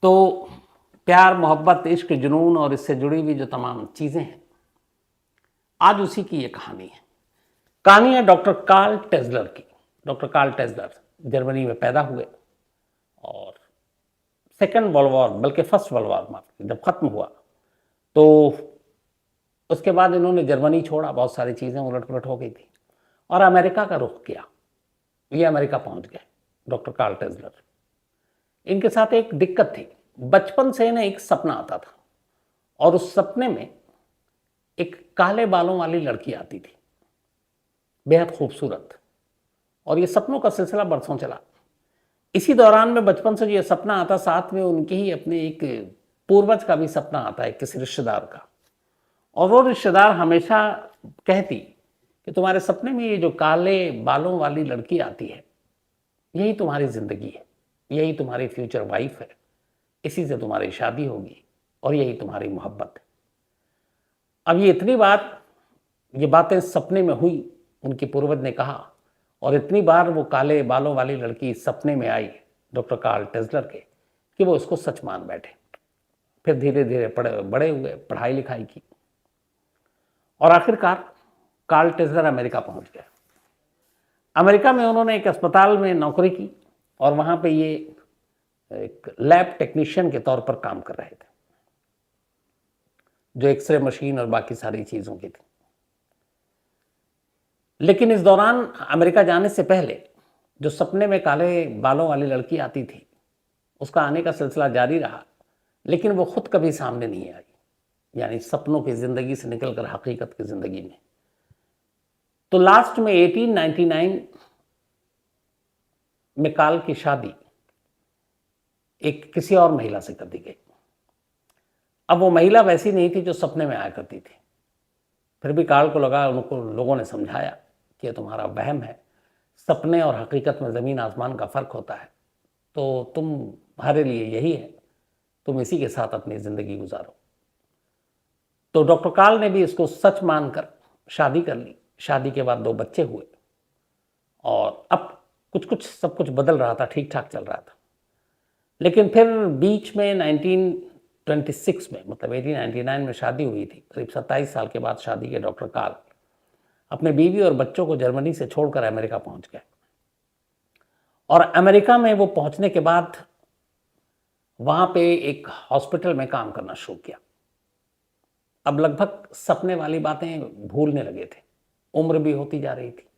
तो प्यार, मोहब्बत, इश्क, जुनून और इससे जुड़ी हुई जो तमाम चीज़ें हैं, आज उसी की ये कहानी है। कहानी है डॉक्टर कार्ल टेस्लर की। डॉक्टर कार्ल टेस्लर जर्मनी में पैदा हुए और सेकेंड वर्ल्ड वॉर, बल्कि फर्स्ट वर्ल्ड वॉर जब ख़त्म हुआ तो उसके बाद इन्होंने जर्मनी छोड़ा, बहुत सारी चीज़ें उलट पुलट हो गई थी और अमेरिका का रुख किया। ये अमेरिका पहुंच गए डॉक्टर कार्ल टेस्लर। इनके साथ एक दिक्कत थी, बचपन से इन्हें एक सपना आता था और उस सपने में एक काले बालों वाली लड़की आती थी, बेहद खूबसूरत, और ये सपनों का सिलसिला बरसों चला। इसी दौरान में बचपन से जो ये सपना आता, साथ में उनके ही अपने एक पूर्वज का भी सपना आता है, किसी रिश्तेदार का, और वो रिश्तेदार हमेशा कहती कि तुम्हारे सपने में ये जो काले बालों वाली लड़की आती है, यही तुम्हारी ज़िंदगी है, यही तुम्हारी फ्यूचर वाइफ है, इसी से तुम्हारी शादी होगी और यही तुम्हारी मोहब्बत है। अब ये इतनी बार ये बातें सपने में हुई, उनके पूर्वज ने कहा, और इतनी बार वो काले बालों वाली लड़की सपने में आई डॉक्टर कार्ल टेस्लर के कि वो इसको सच मान बैठे। फिर धीरे धीरे बड़े हुए, पढ़ाई लिखाई की और आखिरकार कार्ल टेस्लर अमेरिका पहुंच गए। अमेरिका में उन्होंने एक अस्पताल में नौकरी की और वहाँ पे ये एक लैब टेक्नीशियन के तौर पर काम कर रहे थे, जो एक्सरे मशीन और बाकी सारी चीज़ों की थी। लेकिन इस दौरान अमेरिका जाने से पहले जो सपने में काले बालों वाली लड़की आती थी, उसका आने का सिलसिला जारी रहा, लेकिन वो खुद कभी सामने नहीं आई, यानी सपनों की ज़िंदगी से निकलकर हकीकत की ज़िंदगी में। तो लास्ट में 1899 में कार्ल की शादी एक किसी और महिला से कर दी गई। अब वो महिला वैसी नहीं थी जो सपने में आया करती थी। फिर भी कार्ल को लगा, उनको लोगों ने समझाया कि तुम्हारा वहम है, सपने और हकीकत में ज़मीन आसमान का फ़र्क होता है, तो तुम्हारे लिए यही है, तुम इसी के साथ अपनी ज़िंदगी गुजारो। तो डॉक्टर कार्ल ने भी इसको सच मानकर शादी कर ली। शादी के बाद 2 बच्चे हुए और अब कुछ सब कुछ बदल रहा था, ठीक ठाक चल रहा था। लेकिन फिर बीच में 1926 में, मतलब 1899 में शादी हुई थी, करीब 27 साल के बाद शादी के डॉक्टर कार्ल अपने बीवी और बच्चों को जर्मनी से छोड़कर अमेरिका पहुंच गए। और अमेरिका में वो पहुंचने के बाद वहां पे एक हॉस्पिटल में काम करना शुरू किया। अब लगभग सपने वाली बातें भूलने लगे थे, उम्र भी होती जा रही थी।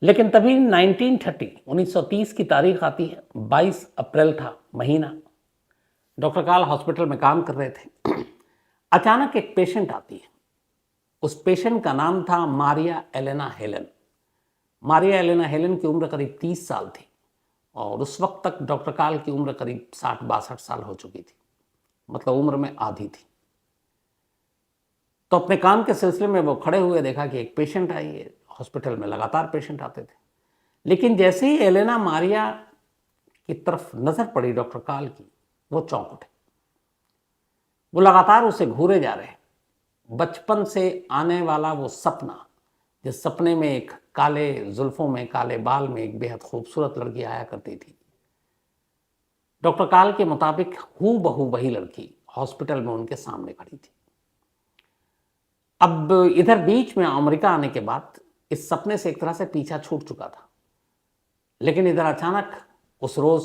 लेकिन तभी 1930 की तारीख आती है, 22 अप्रैल था महीना, डॉक्टर कार्ल हॉस्पिटल में काम कर रहे थे। अचानक एक पेशेंट आती है। उस पेशेंट का नाम था Maria Elena Helen. Maria Elena Helen की उम्र करीब 30 साल थी और उस वक्त तक डॉक्टर कार्ल की उम्र करीब 60-62 साल हो चुकी थी, मतलब उम्र में आधी थी। तो अपने काम के सिलसिले में वो खड़े हुए, देखा कि एक पेशेंट आई है। हॉस्पिटल में लगातार पेशेंट आते थे, लेकिन जैसे ही एलेना मारिया की तरफ नजर पड़ी डॉक्टर कार्ल की, वो चौंक उठे। वो लगातार उसे घूरे जा रहे। बचपन से आने वाला वो सपना, जिस सपने में एक काले जुल्फों में, काले बाल में एक बेहद खूबसूरत लड़की आया करती थी, डॉक्टर कार्ल के मुताबिक हूबहू वही लड़की हॉस्पिटल में उनके सामने खड़ी थी। अब इधर बीच में अमेरिका आने के बाद इस सपने से एक तरह से पीछा छूट चुका था, लेकिन इधर अचानक उस रोज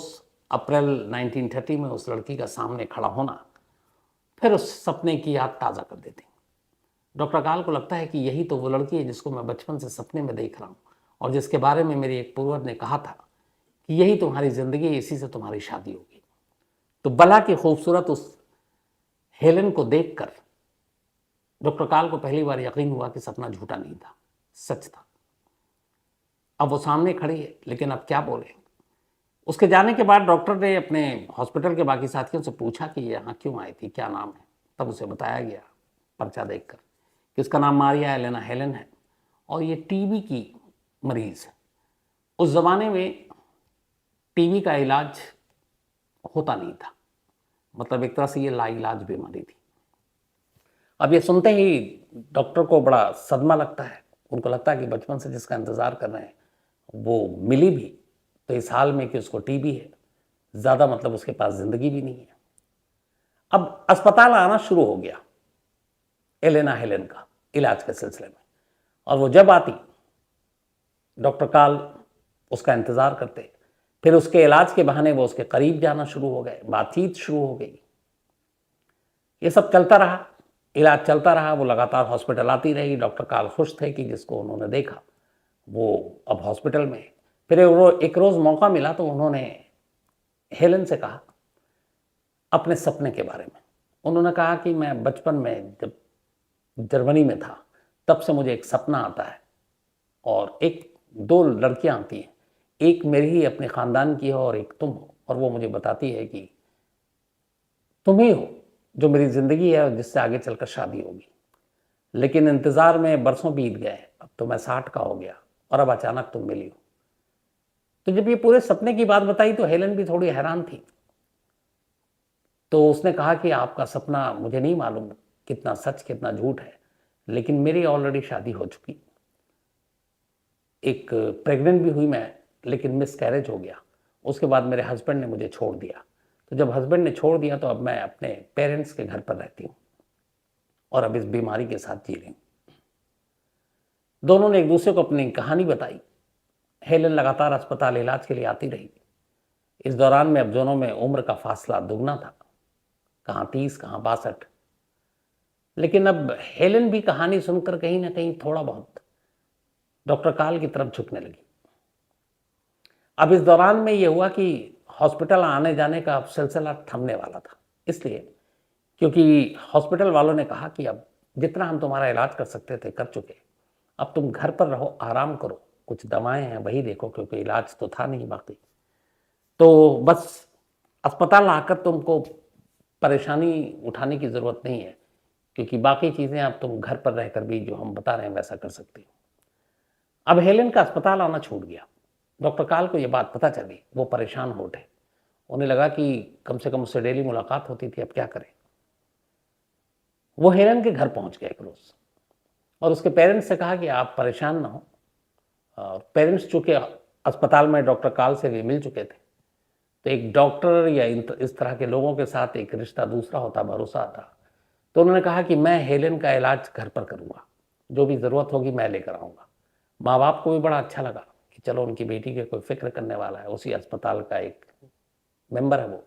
अप्रैल 1930 में उस लड़की का सामने खड़ा होना फिर उस सपने की याद ताज़ा कर देती। डॉक्टर कार्ल को लगता है कि यही तो वो लड़की है जिसको मैं बचपन से सपने में देख रहा हूँ और जिसके बारे में मेरे एक पूर्वज ने कहा था कि यही तुम्हारी ज़िंदगी, इसी से तुम्हारी शादी होगी। तो बला की खूबसूरत उस हेलन को देखकर डॉक्टर कार्ल को पहली बार यकीन हुआ कि सपना झूठा नहीं था, सच था। अब वो सामने खड़ी है, लेकिन अब क्या बोले। उसके जाने के बाद डॉक्टर ने अपने हॉस्पिटल के बाकी साथियों से पूछा कि यहाँ क्यों आई थी, क्या नाम है। तब उसे बताया गया पर्चा देखकर कि उसका नाम मारिया एलेना हेलन है और ये टीबी की मरीज़ है। उस ज़माने में टीबी का इलाज होता नहीं था, मतलब एक तरह से ये लाइलाज बीमारी थी। अब ये सुनते ही डॉक्टर को बड़ा सदमा लगता है। उनको लगता है कि बचपन से जिसका इंतज़ार कर रहे हैं वो मिली भी तो इस हाल में कि उसको टीबी है, ज़्यादा मतलब उसके पास ज़िंदगी भी नहीं है। अब अस्पताल आना शुरू हो गया एलेना हेलेन का इलाज के सिलसिले में, और वो जब आती डॉक्टर काल उसका इंतज़ार करते, फिर उसके इलाज के बहाने वो उसके करीब जाना शुरू हो गए, बातचीत शुरू हो गई। ये सब चलता रहा, इलाज चलता रहा, वो लगातार हॉस्पिटल आती रही। डॉक्टर काल खुश थे कि जिसको उन्होंने देखा वो अब हॉस्पिटल में है। फिर एक रोज़ मौका मिला तो उन्होंने हेलेन से कहा अपने सपने के बारे में। उन्होंने कहा कि मैं बचपन में जब जर्मनी में था तब से मुझे एक सपना आता है, और एक दो लड़कियां आती हैं, एक मेरी ही अपने ख़ानदान की हो और एक तुम हो, और वो मुझे बताती है कि तुम ही हो जो मेरी ज़िंदगी है और जिससे आगे चलकर शादी होगी। लेकिन इंतज़ार में बरसों बीत गए, अब तो मैं 60 का हो गया और अब अचानक तुम मिली हो। तो जब ये पूरे सपने की बात बताई तो हेलेन भी थोड़ी हैरान थी। तो उसने कहा कि आपका सपना मुझे नहीं मालूम कितना सच कितना झूठ है, लेकिन मेरी ऑलरेडी शादी हो चुकी, एक प्रेग्नेंट भी हुई मैं, लेकिन मिसकैरेज हो गया। उसके बाद मेरे हस्बैंड ने मुझे छोड़ दिया। तो जब हस्बैंड ने छोड़ दिया तो अब मैं अपने पेरेंट्स के घर पर रहती हूँ और अब इस बीमारी के साथ जी रही हूँ। दोनों ने एक दूसरे को अपनी कहानी बताई। हेलेन लगातार अस्पताल इलाज के लिए आती रही। इस दौरान में अब दोनों में उम्र का फासला दुगना था, कहाँ 30 कहाँ 62। लेकिन अब हेलेन भी कहानी सुनकर कहीं ना कहीं थोड़ा बहुत डॉक्टर काल की तरफ झुकने लगी। अब इस दौरान में ये हुआ कि हॉस्पिटल आने जाने का अब सिलसिला थमने वाला था, इसलिए क्योंकि हॉस्पिटल वालों ने कहा कि अब जितना हम तुम्हारा इलाज कर सकते थे कर चुके, अब तुम घर पर रहो, आराम करो, कुछ दवाएं हैं वही देखो, क्योंकि इलाज तो था नहीं बाकी। तो बस अस्पताल आकर तुमको परेशानी उठाने की ज़रूरत नहीं है, क्योंकि बाकी चीज़ें अब तुम घर पर रहकर भी जो हम बता रहे हैं वैसा कर सकती हो। अब हेलेन का अस्पताल आना छूट गया। डॉक्टर काल को ये बात पता चली, वो परेशान हो उठे। उन्हें लगा कि कम से कम उससे डेली मुलाकात होती थी, अब क्या करें। वो हेलेन के घर पहुंच गए एक रोज़ और उसके पेरेंट्स से कहा कि आप परेशान ना हो। और पेरेंट्स चूँकि अस्पताल में डॉक्टर काल से भी मिल चुके थे, तो एक डॉक्टर या इस तरह के लोगों के साथ एक रिश्ता दूसरा होता, भरोसा आता। तो उन्होंने कहा कि मैं हेलेन का इलाज घर पर करूँगा, जो भी ज़रूरत होगी मैं लेकर आऊँगा। माँ बाप को भी बड़ा अच्छा लगा कि चलो उनकी बेटी के कोई फिक्र करने वाला है, उसी अस्पताल का एक मेंबर है वो।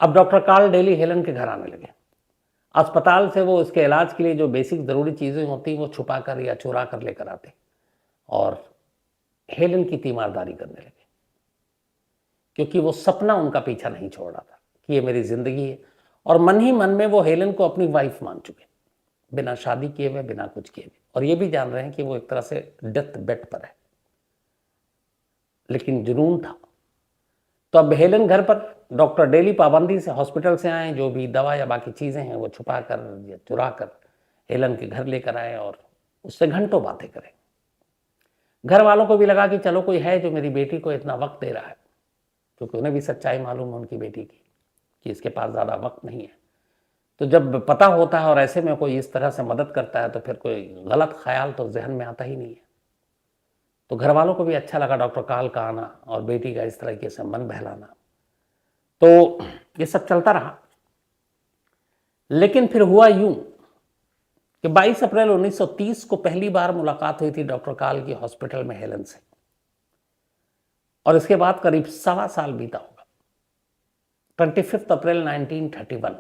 अब डॉक्टर काल डेली हेलेन के घर आने लगे। अस्पताल से वो उसके इलाज के लिए जो बेसिक ज़रूरी चीज़ें होती वो छुपा कर या चुरा कर लेकर आते और हेलेन की तीमारदारी करने लगे, क्योंकि वो सपना उनका पीछा नहीं छोड़ रहा था कि ये मेरी ज़िंदगी है। और मन ही मन में वो हेलेन को अपनी वाइफ मान चुके, बिना शादी किए हुए, बिना कुछ किए हुए, और ये भी जान रहे हैं कि वो एक तरह से डेथ बेड पर है, लेकिन जुनून था। तो अब हेलेन घर पर डॉक्टर डेली पाबंदी से हॉस्पिटल से आए, जो भी दवा या बाकी चीज़ें हैं वो छुपा कर या चुरा कर हेलेन के घर लेकर आए और उससे घंटों बातें करें। घर वालों को भी लगा कि चलो कोई है जो मेरी बेटी को इतना वक्त दे रहा है, क्योंकि उन्हें भी सच्चाई मालूम है उनकी बेटी की कि इसके पास ज़्यादा वक्त नहीं है। तो जब पता होता है और ऐसे में कोई इस तरह से मदद करता है तो फिर कोई गलत ख्याल तो जहन में आता ही नहीं है। तो घर वालों को भी अच्छा लगा डॉक्टर काल का आना और बेटी का इस तरीके से मन बहलाना। तो ये सब चलता रहा, लेकिन फिर हुआ यूं कि 22 अप्रैल 1930 को पहली बार मुलाकात हुई थी डॉक्टर काल की हॉस्पिटल में हेलेन से, और इसके बाद करीब सवा साल बीता होगा। 25 अप्रैल 1931,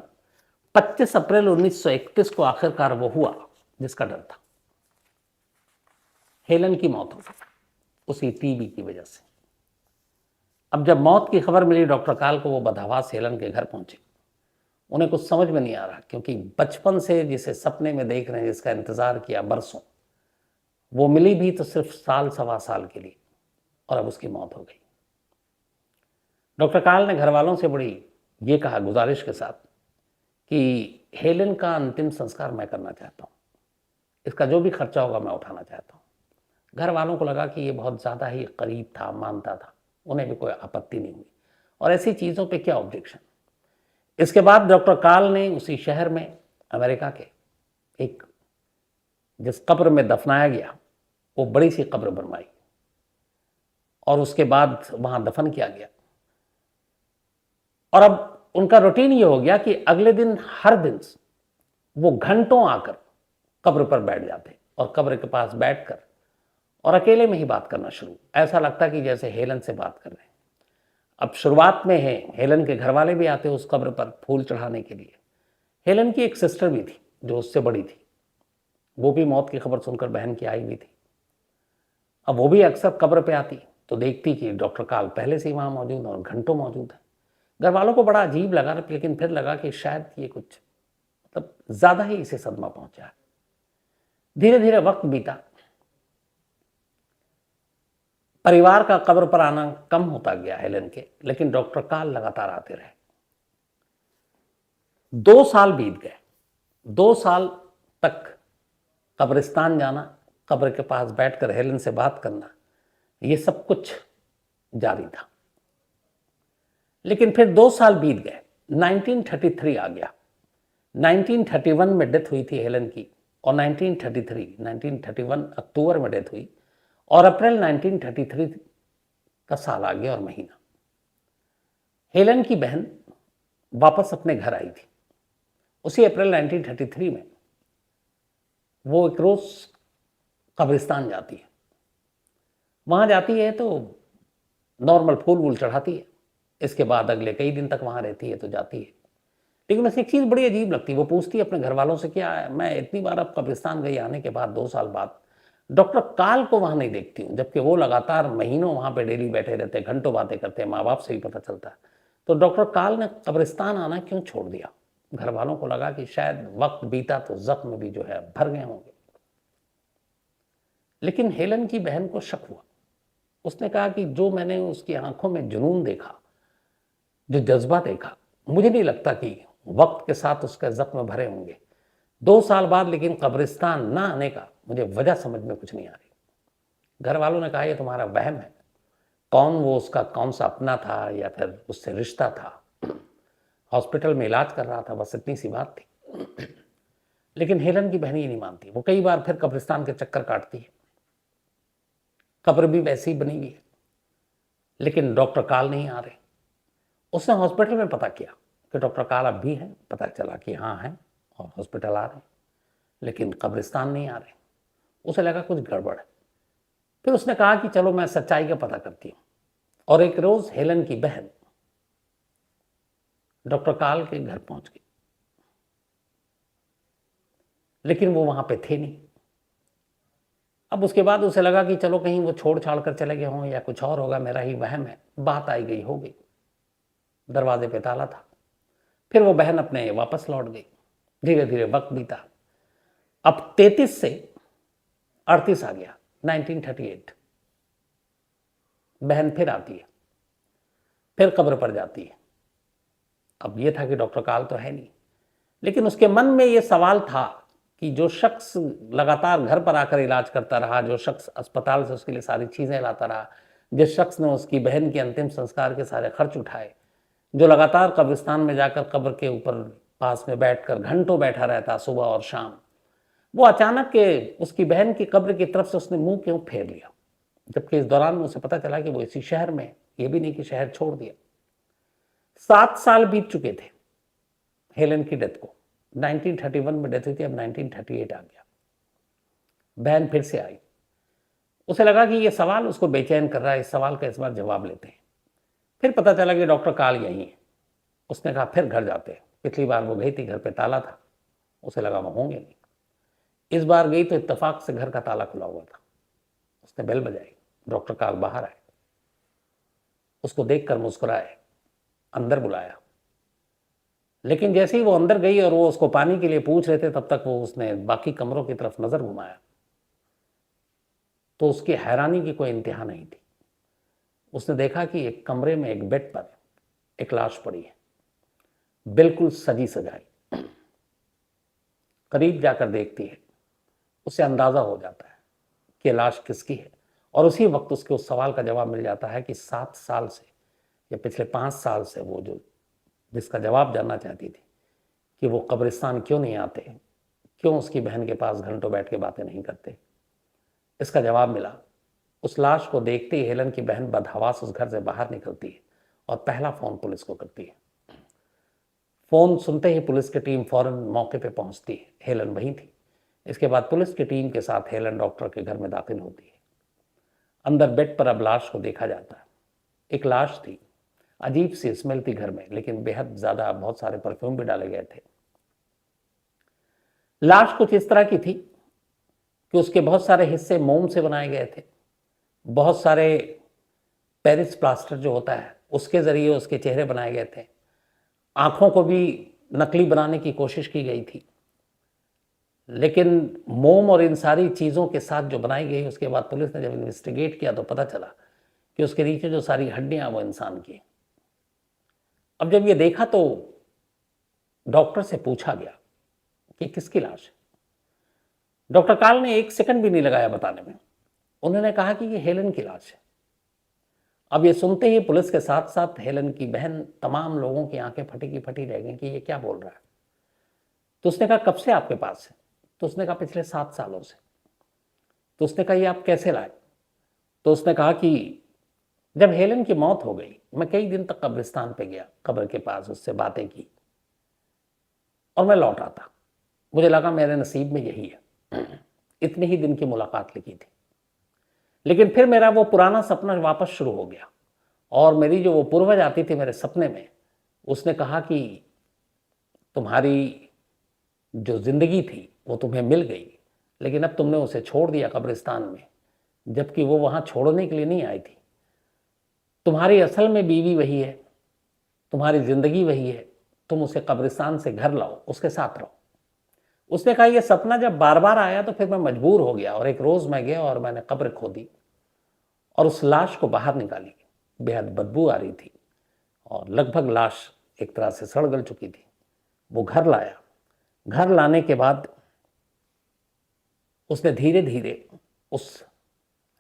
25 अप्रैल 1931 को आखिरकार वो हुआ जिसका डर था। हेलेन की मौत हो गई उसी टीबी की वजह से। अब जब मौत की खबर मिली डॉक्टर काल को, वो बदहवास हेलेन के घर पहुंचे। उन्हें कुछ समझ में नहीं आ रहा, क्योंकि बचपन से जिसे सपने में देख रहे हैं, जिसका इंतजार किया बरसों, वो मिली भी तो सिर्फ साल सवा साल के लिए, और अब उसकी मौत हो गई। डॉक्टर काल ने घर वालों से बड़ी ये कहा गुजारिश के साथ कि हेलेन का अंतिम संस्कार मैं करना चाहता हूँ, इसका जो भी खर्चा होगा मैं उठाना चाहता हूँ। घर वालों को लगा कि ये बहुत ज़्यादा ही करीब था, मानता था, उन्हें भी कोई आपत्ति नहीं हुई, और ऐसी चीज़ों पे क्या ऑब्जेक्शन। इसके बाद डॉक्टर काल ने उसी शहर में अमेरिका के एक जिस कब्र में दफनाया गया, वो बड़ी सी कब्र बनवाई और उसके बाद वहाँ दफन किया गया। और अब उनका रूटीन ये हो गया कि अगले दिन हर दिन वो घंटों आकर कब्र पर बैठ जाते और कब्र के पास बैठकर और अकेले में ही बात करना शुरू। ऐसा लगता कि जैसे हेलन से बात कर रहे हैं। अब शुरुआत में है हेलन के घर वाले भी आते उस कब्र पर फूल चढ़ाने के लिए। हेलन की एक सिस्टर भी थी जो उससे बड़ी थी, वो भी मौत की खबर सुनकर बहन की आई हुई थी। अब वो भी अक्सर कब्र पे आती तो देखती कि डॉक्टर काल पहले से ही वहां मौजूद और घंटों मौजूद है। घर वालों को बड़ा अजीब लगा, लेकिन फिर लगा कि शायद ये कुछ मतलब ज्यादा ही इसे सदमा पहुंचा है। धीरे धीरे वक्त बीता, परिवार का कब्र पर आना कम होता गया हेलन के, लेकिन डॉक्टर काल लगातार आते रहे। 2 साल बीत गए। 2 साल तक कब्रिस्तान जाना, कब्र के पास बैठकर हेलन से बात करना, ये सब कुछ जारी था। लेकिन फिर 2 साल बीत गए। 1933 आ गया। 1931 में डेथ हुई थी हेलन की और 1931 अक्टूबर में डेथ हुई और अप्रैल 1933 का साल आ गया और महीना। हेलन की बहन वापस अपने घर आई थी। उसी अप्रैल 1933 में वो एक रोज कब्रिस्तान जाती है। वहां जाती है तो नॉर्मल फूल वूल चढ़ाती है, इसके बाद अगले कई दिन तक वहां रहती है तो जाती है। लेकिन उसे एक चीज़ बड़ी अजीब लगती है। वो पूछती है अपने घर वालों से, क्या है मैं इतनी बार अब कब्रिस्तान गई आने के बाद 2 साल बाद डॉक्टर काल को वहां नहीं देखती हूँ, जबकि वो लगातार महीनों वहां पे डेली बैठे रहते, घंटों बातें करते हैं, माँ बाप से भी पता चलता है। तो डॉक्टर काल ने कब्रिस्तान आना क्यों छोड़ दिया? घर वालों को लगा कि शायद वक्त बीता तो जख्म भी जो है भर गए होंगे। लेकिन हेलन की बहन को शक हुआ। उसने कहा कि जो मैंने उसकी आंखों में जुनून देखा, जो जज्बा देखा, मुझे नहीं लगता कि वक्त के साथ उसके जख्म भरे होंगे। 2 साल बाद लेकिन कब्रिस्तान ना आने का मुझे वजह समझ में कुछ नहीं आ रही। घर वालों ने कहा ये तुम्हारा वहम है। कौन वो उसका कौन सा अपना था या फिर उससे रिश्ता था, हॉस्पिटल में इलाज कर रहा था, बस इतनी सी बात थी। लेकिन हेलन की बहन ये नहीं मानती। वो कई बार फिर कब्रिस्तान के चक्कर काटती है। कब्र भी वैसी ही बनी हुई है, लेकिन डॉक्टर काल नहीं आ रहे। उसने हॉस्पिटल में पता किया कि डॉक्टर काल अब भी है। पता चला कि हाँ है और हॉस्पिटल आ रहे, लेकिन कब्रिस्तान नहीं आ रहे। उसे लगा कुछ गड़बड़ है। फिर उसने कहा कि चलो मैं सच्चाई का पता करती हूँ। और एक रोज हेलन की बहन डॉक्टर काल के घर पहुंच गई, लेकिन वो वहां पे थे नहीं। अब उसके बाद उसे लगा कि चलो कहीं वो छोड़ छाड़ कर चले गए हों या कुछ और होगा, मेरा ही वहम है। बात आई गई हो गई। दरवाजे पे ताला था। फिर वो बहन अपने वापस लौट गई। धीरे धीरे वक्त बीता। अब 33 से 38 आ गया, 1938। बहन फिर आती है, फिर कब्र पर जाती है। अब ये था कि डॉक्टर काल तो है नहीं, लेकिन उसके मन में ये सवाल था कि जो शख्स लगातार घर पर आकर इलाज करता रहा, जो शख्स अस्पताल से उसके लिए सारी चीजें लाता रहा, जिस शख्स ने उसकी बहन के अंतिम संस्कार के सारे खर्च उठाए, जो लगातार कब्रिस्तान में जाकर कब्र के ऊपर पास में बैठकर घंटों बैठा रहता सुबह और शाम, वो अचानक के उसकी बहन की कब्र की तरफ से उसने मुंह क्यों फेर लिया? जबकि इस दौरान उसे पता चला कि वो इसी शहर में, ये भी नहीं कि शहर छोड़ दिया। 7 साल बीत चुके थे हेलन की डेथ को। 1931 में डेथ हुई थी, अब 1938 आ गया। बहन फिर से आई। उसे लगा कि ये सवाल उसको बेचैन कर रहा है, इस सवाल का इस बार जवाब लेते हैं। फिर पता चला कि डॉक्टर काल यही है। उसने कहा फिर घर जाते हैं। पिछली बार वो गई थी, घर पे ताला था, उसे लगा वो होंगे नहीं। इस बार गई तो इत्तेफाक से घर का ताला खुला हुआ था। उसने बेल बजाई। डॉक्टर काल बाहर आए, उसको देखकर मुस्कुराए, अंदर बुलाया। लेकिन जैसे ही वो अंदर गई और वो उसको पानी के लिए पूछ रहे थे, तब तक वो उसने बाकी कमरों की तरफ नजर घुमाया तो उसकी हैरानी की कोई इंतहा नहीं थी। उसने देखा कि एक कमरे में एक बेड पर एक लाश पड़ी है, बिल्कुल सजी सजाई। करीब जाकर देखती है, उसे अंदाजा हो जाता है कि लाश किसकी है। और उसी वक्त उसके उस सवाल का जवाब मिल जाता है कि 7 साल से या पिछले 5 साल से वो जो जिसका जवाब जानना चाहती थी कि वो कब्रिस्तान क्यों नहीं आते, क्यों उसकी बहन के पास घंटों बैठ के बातें नहीं करते, इसका जवाब मिला। उस लाश को देखते ही हेलन की बहन बदहवास उस घर से बाहर निकलती है और पहला फोन पुलिस को करती है। फ़ोन सुनते ही पुलिस की टीम फ़ौरन मौके पे पहुंचती है। हेलन वहीं थी। इसके बाद पुलिस की टीम के साथ हेलन डॉक्टर के घर में दाखिल होती है। अंदर बेड पर अब लाश को देखा जाता है। एक लाश थी, अजीब सी स्मेल थी घर में, लेकिन बेहद ज़्यादा बहुत सारे परफ्यूम भी डाले गए थे। लाश कुछ इस तरह की थी कि उसके बहुत सारे हिस्से मोम से बनाए गए थे। बहुत सारे पेरिस प्लास्टर जो होता है उसके ज़रिए उसके चेहरे बनाए गए थे। आँखों को भी नकली बनाने की कोशिश की गई थी, लेकिन मोम और इन सारी चीज़ों के साथ जो बनाई गई, उसके बाद पुलिस ने जब इन्वेस्टिगेट किया तो पता चला कि उसके नीचे जो सारी हड्डियाँ वो इंसान की। अब जब ये देखा तो डॉक्टर से पूछा गया कि किसकी लाश है। डॉक्टर काल ने एक सेकंड भी नहीं लगाया बताने में। उन्होंने कहा कि ये हेलन की लाश है। अब ये सुनते ही पुलिस के साथ साथ हेलन की बहन, तमाम लोगों की आंखें फटी की फटी रह गई कि ये क्या बोल रहा है। तो उसने कहा कब से आपके पास है? तो उसने कहा पिछले 7 सालों से। तो उसने कहा ये आप कैसे लाए? तो उसने कहा कि जब हेलन की मौत हो गई, मैं कई दिन तक कब्रिस्तान पे गया, कब्र के पास उससे बातें की और मैं लौट आता। मुझे लगा मेरे नसीब में यही है। इतने ही दिन की मुलाकात लिखी थी, लेकिन फिर मेरा वो पुराना सपना वापस शुरू हो गया और मेरी जो वो पूर्वज आती थी मेरे सपने में, उसने कहा कि तुम्हारी जो जिंदगी थी वो तुम्हें मिल गई, लेकिन अब तुमने उसे छोड़ दिया कब्रिस्तान में, जबकि वो वहां छोड़ने के लिए नहीं आई थी। तुम्हारी असल में बीवी वही है, तुम्हारी जिंदगी वही है, तुम उसे कब्रिस्तान से घर लाओ, उसके साथ रहो। उसने कहा यह सपना जब बार बार आया तो फिर मैं मजबूर हो गया और एक रोज मैं गया और मैंने कब्र खोदी और उस लाश को बाहर निकाली। बेहद बदबू आ रही थी और लगभग लाश एक तरह से सड़ गल चुकी थी। वो घर लाया। घर लाने के बाद उसने धीरे धीरे उस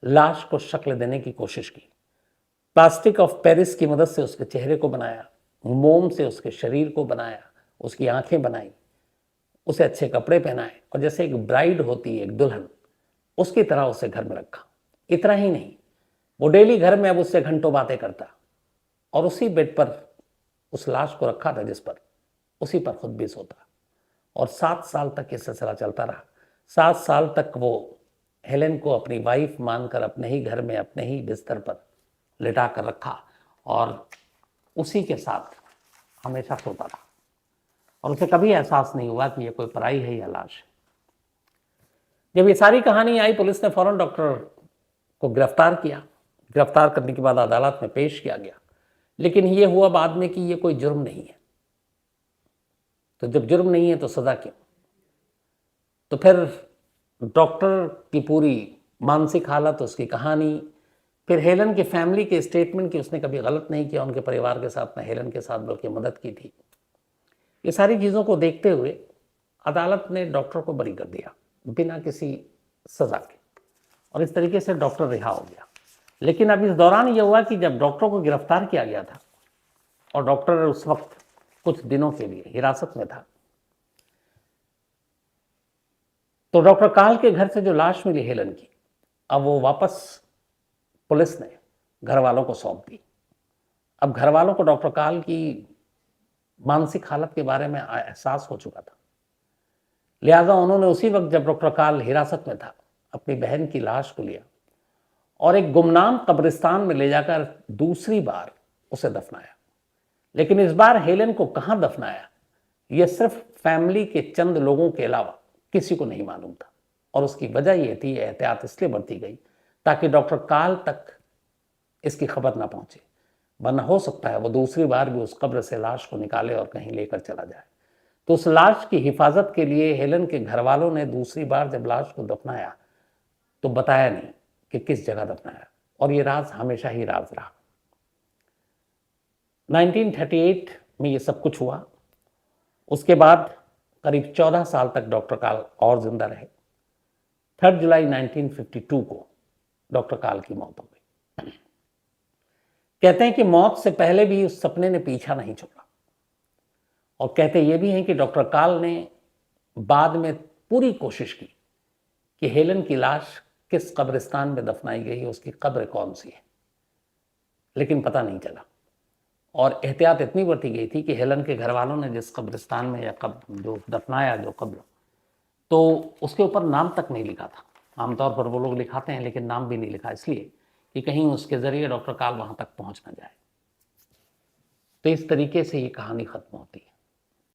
लाश को शक्ल देने की कोशिश की। प्लास्टिक ऑफ पेरिस की मदद से उसके चेहरे को बनाया, मोम से उसके शरीर को बनाया, उसकी आंखें बनाई, उसे अच्छे कपड़े पहनाए और जैसे एक ब्राइड होती है, एक दुल्हन, उसकी तरह उसे घर में रखा। इतना ही नहीं, वो डेली घर में अब उससे घंटों बातें करता और उसी बेड पर उस लाश को रखा था जिस पर, उसी पर खुद भी सोता। और 7 साल तक ये सिलसिला चलता रहा। 7 साल तक वो हेलेन को अपनी वाइफ मानकर अपने ही घर में अपने ही बिस्तर पर लिटा कर रखा और उसी के साथ हमेशा सोता रहा और उसे कभी एहसास नहीं हुआ कि ये कोई पराई है या लाश है। जब ये सारी कहानी आई, पुलिस ने फौरन डॉक्टर को गिरफ्तार किया। गिरफ्तार करने के बाद अदालत में पेश किया गया, लेकिन ये हुआ बाद में कि ये कोई जुर्म नहीं है। तो जब जुर्म नहीं है तो सजा क्यों? तो फिर डॉक्टर की पूरी मानसिक हालत, उसकी कहानी, फिर हेलन की फैमिली के स्टेटमेंट कि उसने कभी गलत नहीं किया उनके परिवार के साथ, न हेलन के साथ बल्कि मदद की थी। ये सारी चीज़ों को देखते हुए अदालत ने डॉक्टर को बरी कर दिया बिना किसी सज़ा के और इस तरीके से डॉक्टर रिहा हो गया। लेकिन अब इस दौरान ये हुआ कि जब डॉक्टर को गिरफ्तार किया गया था और डॉक्टर उस वक्त कुछ दिनों के लिए हिरासत में था, तो डॉक्टर काल के घर से जो लाश मिली हेलन की, अब वो वापस पुलिस ने घर वालों को सौंप दी। अब घर वालों को डॉक्टर काल की मानसिक हालत के बारे में एहसास हो चुका था, लिहाजा उन्होंने उसी वक्त जब डॉक्टर काल हिरासत में था अपनी बहन की लाश को लिया और एक गुमनाम कब्रिस्तान में ले जाकर दूसरी बार उसे दफनाया। लेकिन इस बार हेलन को कहां दफनाया, यह सिर्फ फैमिली के चंद लोगों के अलावा किसी को नहीं मालूम था और उसकी वजह यह थी, एहतियात इसलिए बरती गई ताकि डॉक्टर काल तक इसकी खबर ना पहुंचे, वरना हो सकता है वो दूसरी बार भी उस कब्र से लाश को निकाले और कहीं लेकर चला जाए। तो उस लाश की हिफाजत के लिए हेलन के घर वालों ने दूसरी बार जब लाश को दफनाया तो बताया नहीं कि किस जगह दफनाया और ये राज हमेशा ही राज रहा। 1938 में ये सब कुछ हुआ। उसके बाद करीब 14 साल तक डॉक्टर काल और जिंदा रहे। 3 जुलाई 1952 को डॉक्टर काल की मौत हो गई। कहते हैं कि मौत से पहले भी उस सपने ने पीछा नहीं छोड़ा और कहते ये भी हैं कि डॉक्टर काल ने बाद में पूरी कोशिश की कि हेलन की लाश किस कब्रिस्तान में दफनाई गई है, उसकी कब्र कौन सी है, लेकिन पता नहीं चला और एहतियात इतनी बरती गई थी कि हेलन के घर वालों ने जिस कब्रिस्तान में या जो दफनाया जो कब्र, तो उसके ऊपर नाम तक नहीं लिखा था। आमतौर पर वो लोग लिखाते हैं लेकिन नाम भी नहीं लिखा, इसलिए कि कहीं उसके ज़रिए डॉक्टर काल वहाँ तक पहुँच ना जाए। तो इस तरीके से ये कहानी ख़त्म होती है।